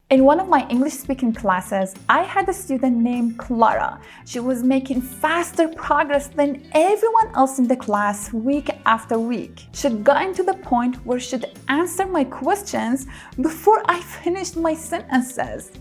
In one of my English speaking classes, I had a student named Clara. She was making faster progress than everyone else in the class week after week. She'd gotten to the point where she'd answer my questions before I finished my sentences.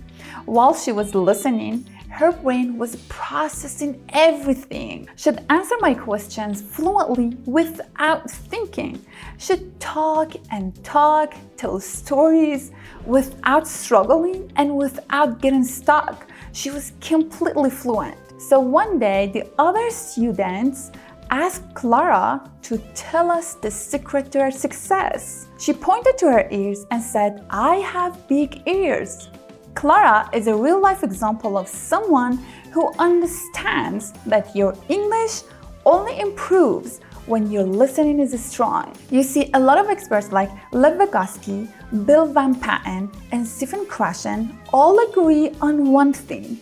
While she was listening, her brain was processing everything. She'd answer my questions fluently without thinking. She'd talk and talk, tell stories without struggling and without getting stuck. She was completely fluent. So one day, the other students asked Clara to tell us the secret to her success. She pointed to her ears and said, "I have big ears." Clara is a real-life example of someone who understands that your English only improves when your listening is strong. You see, a lot of experts like Lev Vygotsky, Bill Van Patten, and Stephen Krashen all agree on one thing.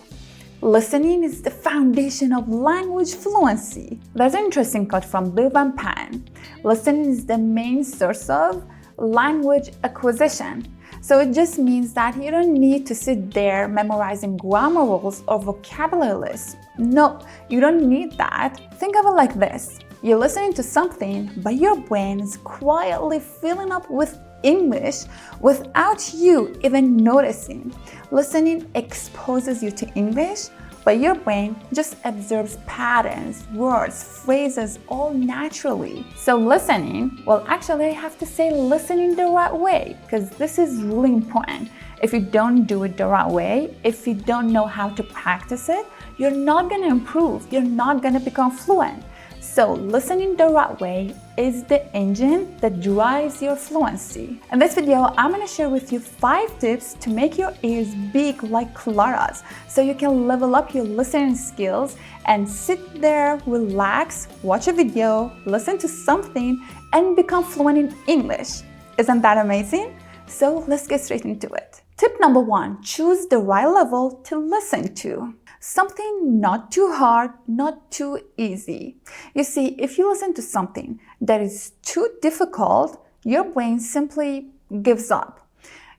Listening is the foundation of language fluency. There's an interesting quote from Bill Van Patten. Listening is the main source of language acquisition. So it just means that you don't need to sit there memorizing grammar rules or vocabulary lists. No, you don't need that. Think of it like this. You're listening to something, but your brain is quietly filling up with English without you even noticing. Listening exposes you to English, but your brain just absorbs patterns, words, phrases all naturally. So listening, well, actually I have to say listening the right way, because this is really important. If you don't do it the right way, if you don't know how to practice it, you're not going to improve. You're not going to become fluent. So listening the right way is the engine that drives your fluency. In this video, I'm going to share with you 5 tips to make your ears big like Clara's, so you can level up your listening skills and sit there, relax, watch a video, listen to something, and become fluent in English. Isn't that amazing? So let's get straight into it. Tip number 1, choose the right level to listen to. Something not too hard, not too easy. You see, if you listen to something that is too difficult, your brain simply gives up.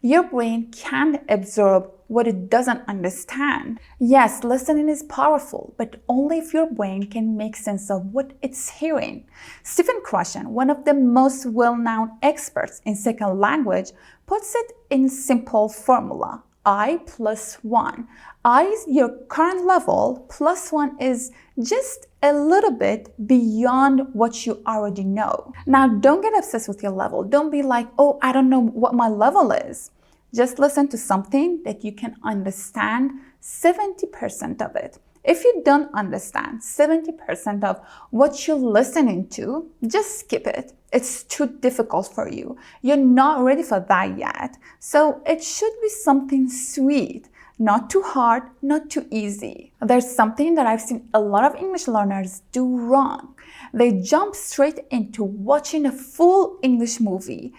Your brain can't absorb what it doesn't understand. Yes, listening is powerful, but only if your brain can make sense of what it's hearing. Stephen Krashen, one of the most well-known experts in second language, puts it in simple formula. I plus 1. I is your current level, plus 1 is just a little bit beyond what you already know. Now, don't get obsessed with your level. Don't be like, oh, I don't know what my level is. Just listen to something that you can understand 70% of it. If you don't understand 70% of what you're listening to, just skip it. It's too difficult for you. You're not ready for that yet. So it should be something sweet, not too hard, not too easy. There's something that I've seen a lot of English learners do wrong. They jump straight into watching a full English movie,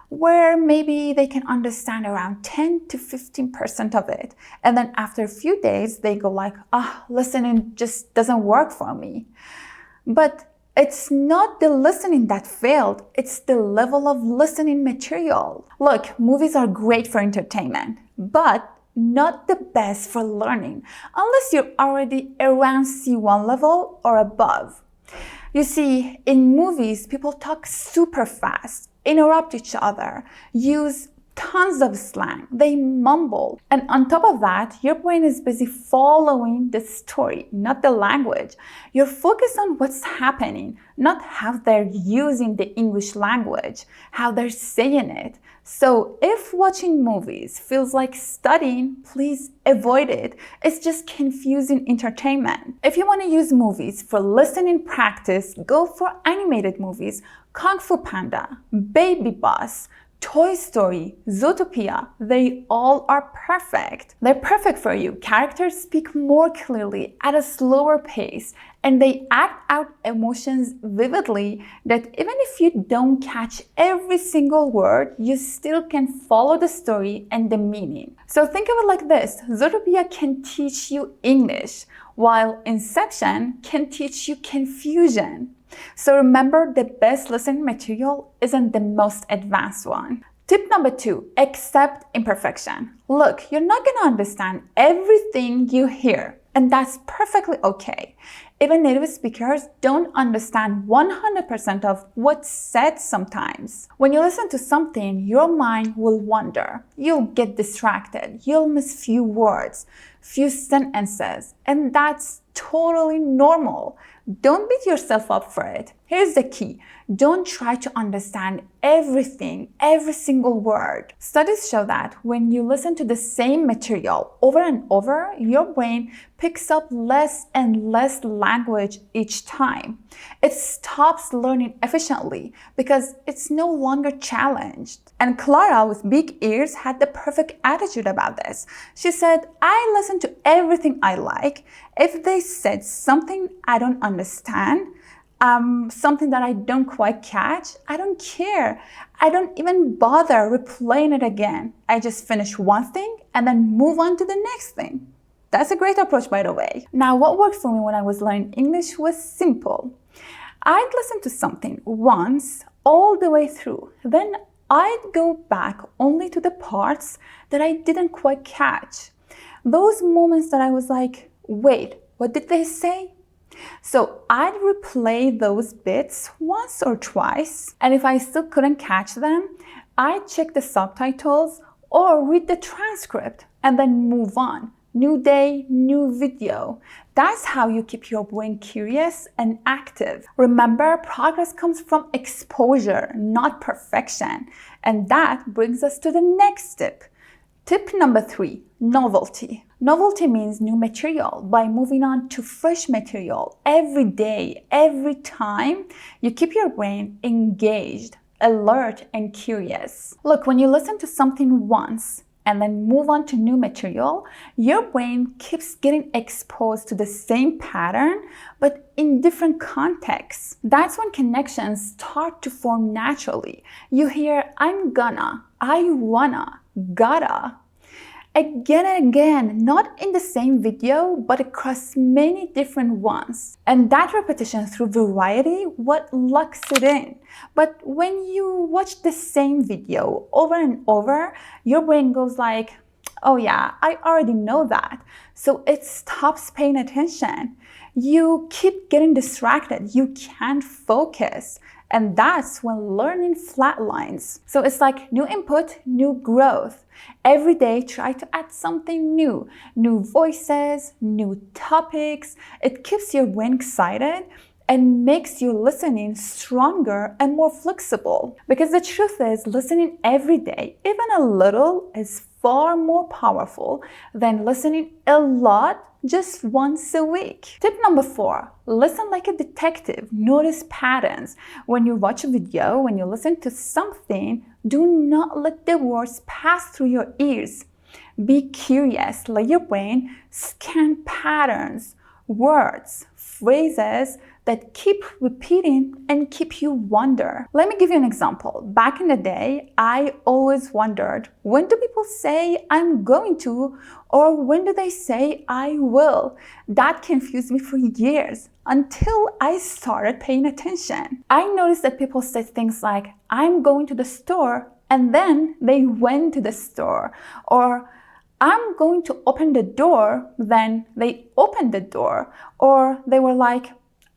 where maybe they can understand around 10 to 15% of it. And then after a few days, they go like, listening just doesn't work for me. But it's not the listening that failed, it's the level of listening material. Look, movies are great for entertainment, but not the best for learning, unless you're already around C1 level or above. You see, in movies, people talk super fast, interrupt each other, use tons of slang, they mumble. And on top of that, your brain is busy following the story, not the language. You're focused on what's happening, not how they're using the English language, how they're saying it. So if watching movies feels like studying, please avoid it. It's just confusing entertainment. If you want to use movies for listening practice, go for animated movies. Kung Fu Panda, Baby Boss, Toy Story, Zootopia, they all are perfect. They're perfect for you. Characters speak more clearly at a slower pace, and they act out emotions vividly that even if you don't catch every single word, you still can follow the story and the meaning. So think of it like this. Zootopia can teach you English, while Inception can teach you confusion. So remember, the best listening material isn't the most advanced one. Tip number 2, accept imperfection. Look, you're not going to understand everything you hear, and that's perfectly okay. Even native speakers don't understand 100% of what's said sometimes. When you listen to something, your mind will wander. You'll get distracted. You'll miss few words, few sentences, and that's totally normal. Don't beat yourself up for it. Here's the key. Don't try to understand everything, every single word. Studies show that when you listen to the same material over and over, your brain picks up less and less language each time. It stops learning efficiently because it's no longer challenged. And Clara with big ears had the perfect attitude about this. She said, I listen to everything I like. If they said something I don't understand, something that I don't quite catch, I don't care. I don't even bother replaying it again. I just finish one thing and then move on to the next thing. That's a great approach, by the way. Now, what worked for me when I was learning English was simple. I'd listen to something once all the way through. Then I'd go back only to the parts that I didn't quite catch. Those moments that I was like, wait, what did they say? So I'd replay those bits once or twice, and if I still couldn't catch them, I'd check the subtitles or read the transcript and then move on. New day, new video. That's how you keep your brain curious and active. Remember, progress comes from exposure, not perfection. And that brings us to the next tip. Tip number 3, novelty. Novelty means new material. By moving on to fresh material every day, every time, you keep your brain engaged, alert, and curious. Look, when you listen to something once and then move on to new material, your brain keeps getting exposed to the same pattern, but in different contexts. That's when connections start to form naturally. You hear, I'm gonna, I wanna, gotta. Again and again, not in the same video, but across many different ones. And that repetition through variety, what locks it in. But when you watch the same video over and over, your brain goes like, oh yeah, I already know that. So it stops paying attention. You keep getting distracted. You can't focus. And that's when learning flatlines. So it's like new input, new growth. Every day, try to add something new. New voices, new topics. It keeps your brain excited and makes your listening stronger and more flexible. Because the truth is, listening every day, even a little, is far more powerful than listening a lot just once a week. Tip number 4, listen like a detective. Notice patterns. When you watch a video, when you listen to something, do not let the words pass through your ears. Be curious. Let your brain scan patterns, words, phrases that keep repeating and keep you wonder. Let me give you an example. Back in the day, I always wondered, when do people say I'm going to, or when do they say I will? That confused me for years until I started paying attention. I noticed that people said things like, I'm going to the store, and then they went to the store, or I'm going to open the door, then they opened the door, or they were like,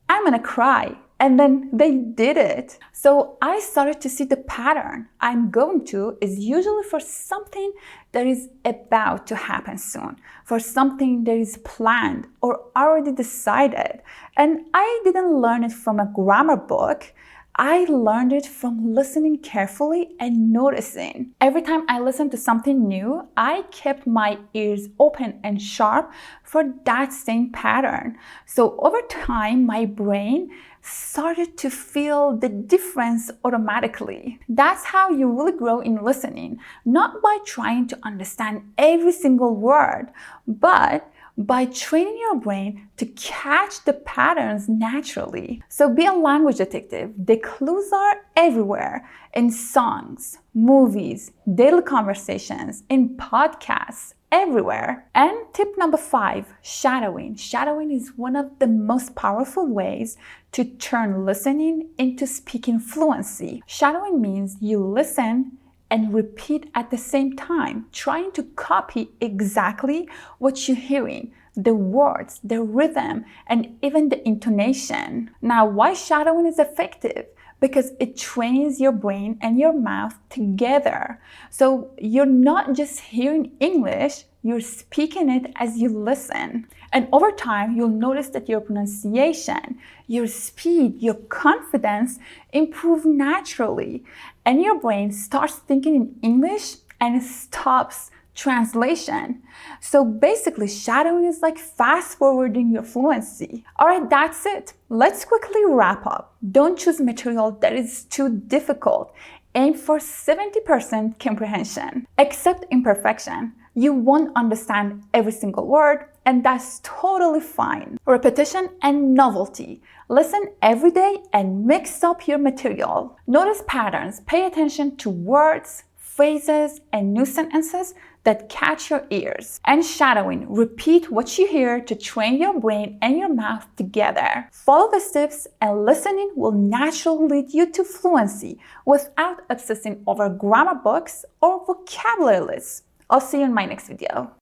I'm gonna cry, and then they did it. So I started to see the pattern. I'm going to is usually for something that is about to happen soon, for something that is planned or already decided. And I didn't learn it from a grammar book. I learned it from listening carefully and noticing. Every time I listened to something new, I kept my ears open and sharp for that same pattern. So over time, my brain started to feel the difference automatically. That's how you really grow in listening, not by trying to understand every single word, but by training your brain to catch the patterns naturally. So be a language detective. The clues are everywhere, in songs, movies, daily conversations, in podcasts, everywhere. And tip number 5, shadowing. Shadowing is one of the most powerful ways to turn listening into speaking fluency. Shadowing means you listen and repeat at the same time, trying to copy exactly what you're hearing, the words, the rhythm, and even the intonation. Now, why shadowing is effective? Because it trains your brain and your mouth together. So you're not just hearing English, you're speaking it as you listen. And over time, you'll notice that your pronunciation, your speed, your confidence improve naturally. And your brain starts thinking in English and it stops translation. So basically, shadowing is like fast forwarding your fluency. All right, that's it. Let's quickly wrap up. Don't choose material that is too difficult. Aim for 70% comprehension. Accept imperfection. You won't understand every single word, and that's totally fine. Repetition and novelty. Listen every day and mix up your material. Notice patterns. Pay attention to words, phrases, and new sentences that catch your ears. And shadowing. Repeat what you hear to train your brain and your mouth together. Follow the steps, and listening will naturally lead you to fluency without obsessing over grammar books or vocabulary lists. I'll see you in my next video.